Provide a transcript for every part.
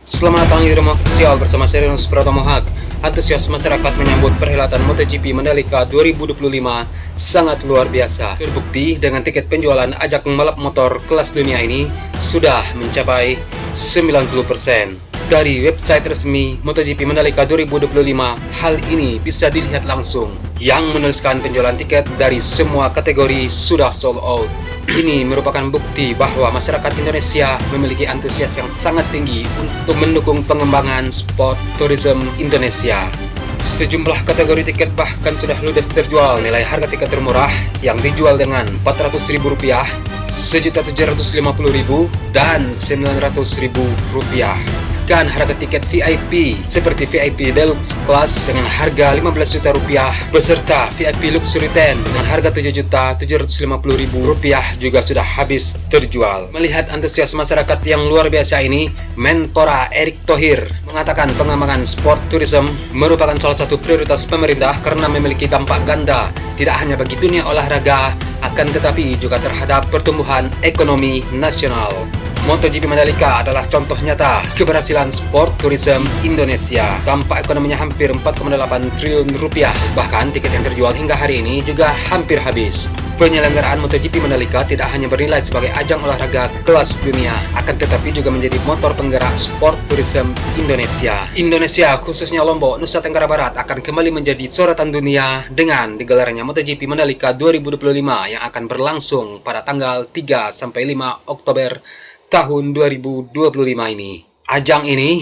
Selamat datang di rumah official bersama saya Renus Pratomo Haq. Antusias masyarakat menyambut perhelatan MotoGP Mandalika 2025 sangat luar biasa. Terbukti dengan tiket penjualan ajang balap motor kelas dunia ini sudah mencapai 90%. Dari website resmi MotoGP Mandalika 2025, hal ini bisa dilihat langsung, yang menuliskan penjualan tiket dari semua kategori sudah sold out. Ini merupakan bukti bahwa masyarakat Indonesia memiliki antusias yang sangat tinggi untuk mendukung pengembangan sport tourism Indonesia. Sejumlah kategori tiket bahkan sudah ludes terjual. Nilai harga tiket termurah yang dijual dengan Rp400.000, Rp1.750.000, dan Rp900.000. Dan harga tiket VIP seperti VIP Deluxe Class dengan harga Rp15 juta beserta VIP Luxury 10 dengan harga Rp7.750.000 juga sudah habis terjual. Melihat antusias masyarakat yang luar biasa ini, Menpora Erick Thohir mengatakan pengembangan sport tourism merupakan salah satu prioritas pemerintah karena memiliki dampak ganda tidak hanya bagi dunia olahraga, akan tetapi juga terhadap pertumbuhan ekonomi nasional. MotoGP Mandalika adalah contoh nyata keberhasilan sport tourism Indonesia. Dampak ekonominya hampir Rp4,8 triliun. Bahkan tiket yang terjual hingga hari ini juga hampir habis. Penyelenggaraan MotoGP Mandalika tidak hanya bernilai sebagai ajang olahraga kelas dunia, akan tetapi juga menjadi motor penggerak sport tourism Indonesia. Indonesia, khususnya Lombok, Nusa Tenggara Barat, akan kembali menjadi sorotan dunia dengan digelarnya MotoGP Mandalika 2025 yang akan berlangsung pada tanggal 3-5 Oktober tahun 2025 ini. Ajang ini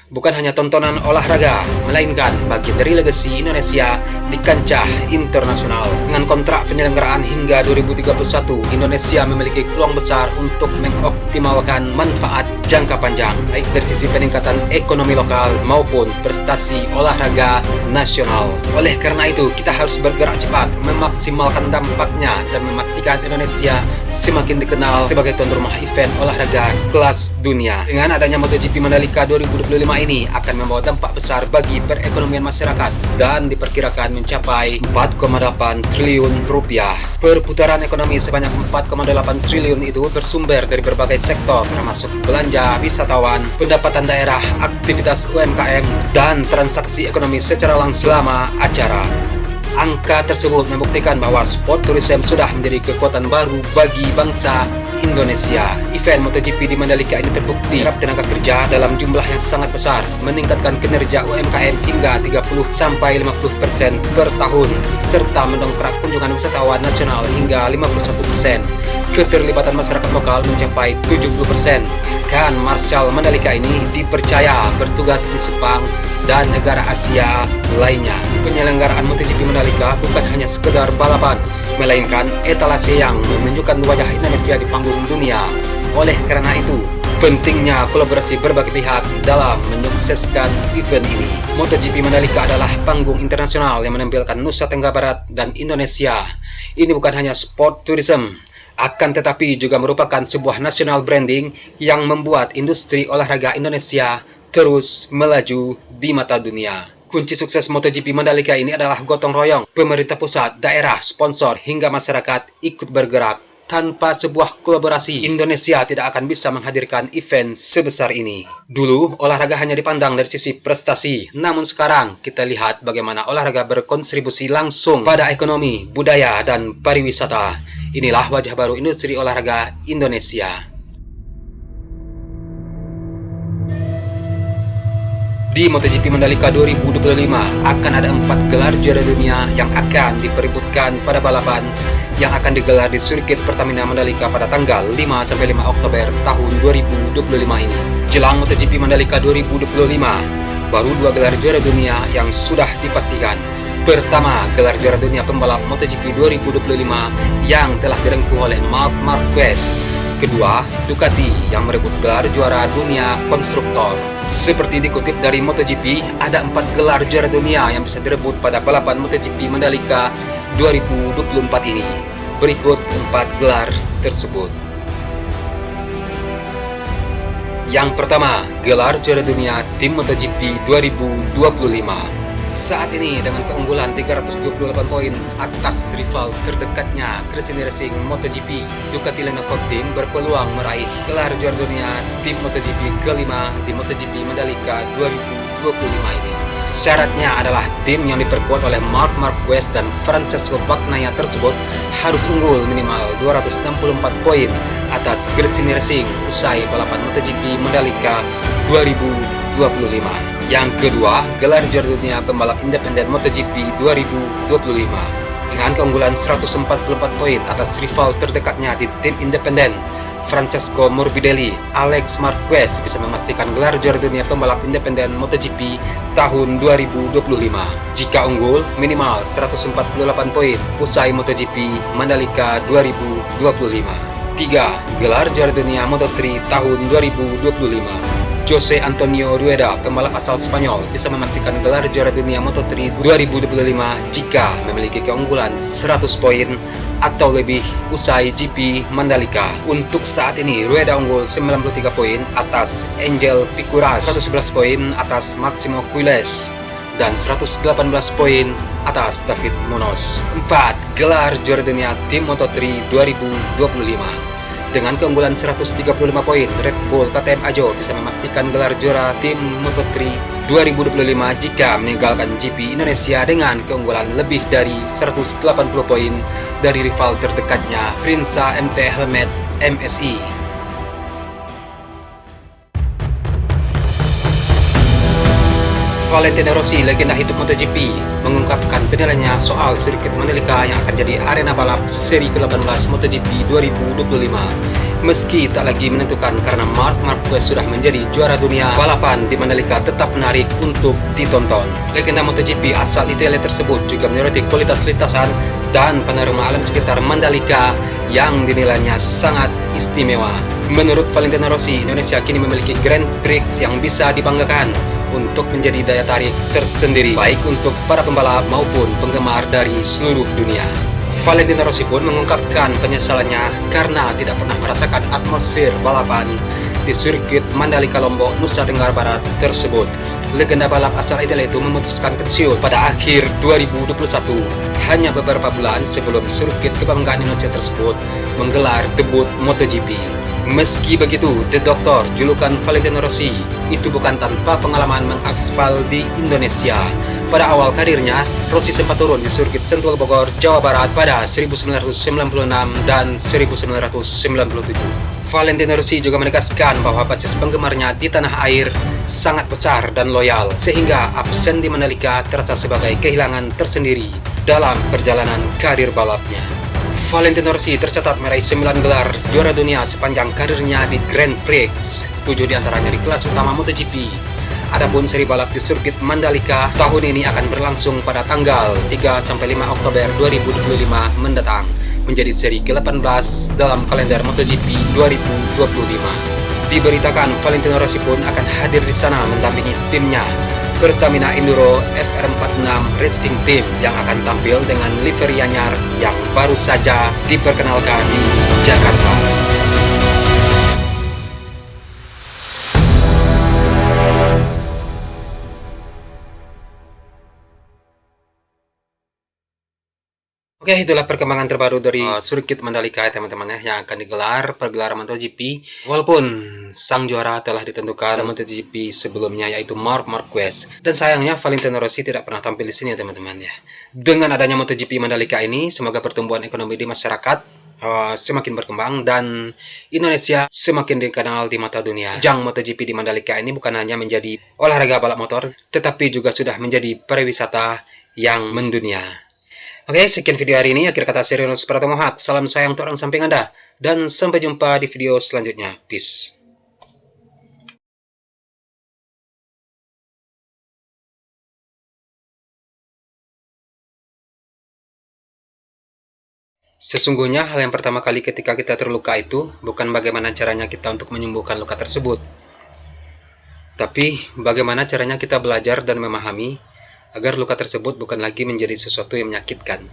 bukan hanya tontonan olahraga, melainkan bagian dari legasi Indonesia di kancah internasional. Dengan kontrak penyelenggaraan hingga 2031, Indonesia memiliki peluang besar untuk mengoptimalkan manfaat jangka panjang, baik dari sisi peningkatan ekonomi lokal maupun prestasi olahraga nasional. Oleh karena itu, kita harus bergerak cepat, memaksimalkan dampaknya, dan memastikan Indonesia semakin dikenal sebagai tuan rumah event olahraga kelas dunia. Dengan adanya MotoGP Mandalika 2025 ini akan membawa dampak besar bagi perekonomian masyarakat dan diperkirakan mencapai Rp4,8 triliun. Perputaran ekonomi sebanyak Rp4,8 triliun itu bersumber dari berbagai sektor termasuk belanja wisatawan, pendapatan daerah, aktivitas UMKM, dan transaksi ekonomi secara langsung selama acara. Angka tersebut membuktikan bahwa sport tourism sudah menjadi kekuatan baru bagi bangsa Indonesia. Event MotoGP di Mandalika ini terbukti menyerap tenaga kerja dalam jumlah yang sangat besar, meningkatkan kinerja UMKM hingga 30-50% per tahun, serta mendongkrak kunjungan wisatawan nasional hingga 51%. Keterlibatan masyarakat lokal mencapai 70%. Kan Marshal Mandalika ini dipercaya bertugas di Jepang dan negara Asia lainnya. Penyelenggaraan MotoGP Mandalika bukan hanya sekedar balapan, melainkan etalase yang menunjukkan wajah Indonesia di panggung dunia. Oleh karena itu, pentingnya kolaborasi berbagai pihak dalam menyukseskan event ini. MotoGP Mandalika adalah panggung internasional yang menampilkan Nusa Tenggara Barat dan Indonesia. Ini bukan hanya sport tourism, akan tetapi juga merupakan sebuah national branding yang membuat industri olahraga Indonesia terus melaju di mata dunia. Kunci sukses MotoGP Mandalika ini adalah gotong royong pemerintah pusat, daerah, sponsor, hingga masyarakat ikut bergerak. Tanpa sebuah kolaborasi, Indonesia tidak akan bisa menghadirkan event sebesar ini. Dulu, olahraga hanya dipandang dari sisi prestasi, namun sekarang kita lihat bagaimana olahraga berkontribusi langsung pada ekonomi, budaya, dan pariwisata. Inilah wajah baru industri olahraga Indonesia. Di MotoGP Mandalika 2025 akan ada 4 gelar juara dunia yang akan diperebutkan pada balapan yang akan digelar di sirkuit Pertamina Mandalika pada tanggal 5-5 Oktober tahun 2025 ini. Jelang MotoGP Mandalika 2025, baru 2 gelar juara dunia yang sudah dipastikan. Pertama, gelar juara dunia pembalap MotoGP 2025 yang telah direngkuh oleh Marc Marquez. Kedua, Ducati yang merebut gelar juara dunia konstruktor. Seperti dikutip dari MotoGP, ada 4 gelar juara dunia yang bisa direbut pada balapan MotoGP Mandalika 2024 ini. Berikut 4 gelar tersebut. Yang pertama, gelar juara dunia tim MotoGP 2025. Saat ini dengan keunggulan 328 poin atas rival terdekatnya Gresini Racing MotoGP, Ducati Lenaco Team berpeluang meraih gelar juara dunia tim MotoGP kelima di MotoGP Mandalika 2025 ini. Syaratnya adalah tim yang diperkuat oleh Marc Marquez dan Francesco Bagnaia tersebut harus unggul minimal 264 poin atas Gresini Racing usai balapan MotoGP Mandalika 2025. Yang kedua, gelar juara dunia pembalap independen MotoGP 2025 dengan keunggulan 144 poin atas rival terdekatnya di tim independen Francesco Morbidelli. Alex Marquez bisa memastikan gelar juara dunia pembalap independen MotoGP tahun 2025 jika unggul minimal 148 poin usai MotoGP Mandalika 2025. 3. Gelar juara dunia Moto3 tahun 2025. Jose Antonio Rueda, pembalap asal Spanyol, bisa memastikan gelar juara dunia Moto3 2025 jika memiliki keunggulan 100 poin atau lebih usai GP Mandalika. Untuk saat ini, Rueda unggul 93 poin atas Angel Picuras, 111 poin atas Maximo Quiles, dan 118 poin atas David Munoz. 4. Gelar juara dunia tim Moto3 2025. Dengan keunggulan 135 poin, Red Bull KTM Ajo bisa memastikan gelar juara tim Moto3 2025 jika meninggalkan GP Indonesia dengan keunggulan lebih dari 180 poin dari rival terdekatnya Prinsa MT Helmets MSI. Valentino Rossi, legenda hidup MotoGP, mengungkapkan penilaiannya soal sirkuit Mandalika yang akan jadi arena balap seri ke-18 MotoGP 2025. Meski tak lagi menentukan karena Marc Marquez sudah menjadi juara dunia, balapan di Mandalika tetap menarik untuk ditonton. Legenda MotoGP asal Italia tersebut juga menyoroti kualitas lintasan dan panorama alam sekitar Mandalika yang dinilainya sangat istimewa. Menurut Valentino Rossi, Indonesia kini memiliki Grand Prix yang bisa dibanggakan untuk menjadi daya tarik tersendiri baik untuk para pembalap maupun penggemar dari seluruh dunia. Valentino Rossi pun mengungkapkan penyesalannya karena tidak pernah merasakan atmosfer balapan di sirkuit Mandalika Lombok, Nusa Tenggara Barat tersebut. Legenda balap asal Italia itu memutuskan pensiun pada akhir 2021, hanya beberapa bulan sebelum sirkuit kebanggaan Indonesia tersebut menggelar debut MotoGP. Meski begitu, The Doctor, julukan Valentino Rossi, itu bukan tanpa pengalaman mengaspal di Indonesia. Pada awal karirnya, Rossi sempat turun di sirkuit Sentul Bogor, Jawa Barat pada 1996 dan 1997. Valentino Rossi juga menegaskan bahwa basis penggemarnya di tanah air sangat besar dan loyal, sehingga absen di Mandalika terasa sebagai kehilangan tersendiri dalam perjalanan karir balapnya. Valentino Rossi tercatat meraih 9 gelar juara dunia sepanjang karirnya di Grand Prix, 7 diantaranya di kelas utama MotoGP. Adapun seri balap di sirkuit Mandalika tahun ini akan berlangsung pada tanggal 3-5 Oktober 2025 mendatang, menjadi seri ke-18 dalam kalender MotoGP 2025. Diberitakan Valentino Rossi pun akan hadir di sana mendampingi timnya Pertamina Enduro FR46 Racing Team yang akan tampil dengan livery anyar yang baru saja diperkenalkan di Jakarta. Oke, itulah perkembangan terbaru dari sirkuit Mandalika ya teman-teman ya, yang akan digelar pergelaran MotoGP. Walaupun sang juara telah ditentukan MotoGP sebelumnya, yaitu Marc Marquez. Dan sayangnya Valentino Rossi tidak pernah tampil di sini ya teman-teman ya. Dengan adanya MotoGP Mandalika ini, semoga pertumbuhan ekonomi di masyarakat semakin berkembang dan Indonesia semakin dikenal di mata dunia. Ajang MotoGP di Mandalika ini bukan hanya menjadi olahraga balap motor, tetapi juga sudah menjadi pariwisata yang mendunia. Oke, sekian video hari ini. Akhir kata, Serius Pratomo Hak. Salam sayang untuk orang samping Anda. Dan sampai jumpa di video selanjutnya. Peace. Sesungguhnya hal yang pertama kali ketika kita terluka itu bukan bagaimana caranya kita untuk menyembuhkan luka tersebut, tapi bagaimana caranya kita belajar dan memahami agar luka tersebut bukan lagi menjadi sesuatu yang menyakitkan.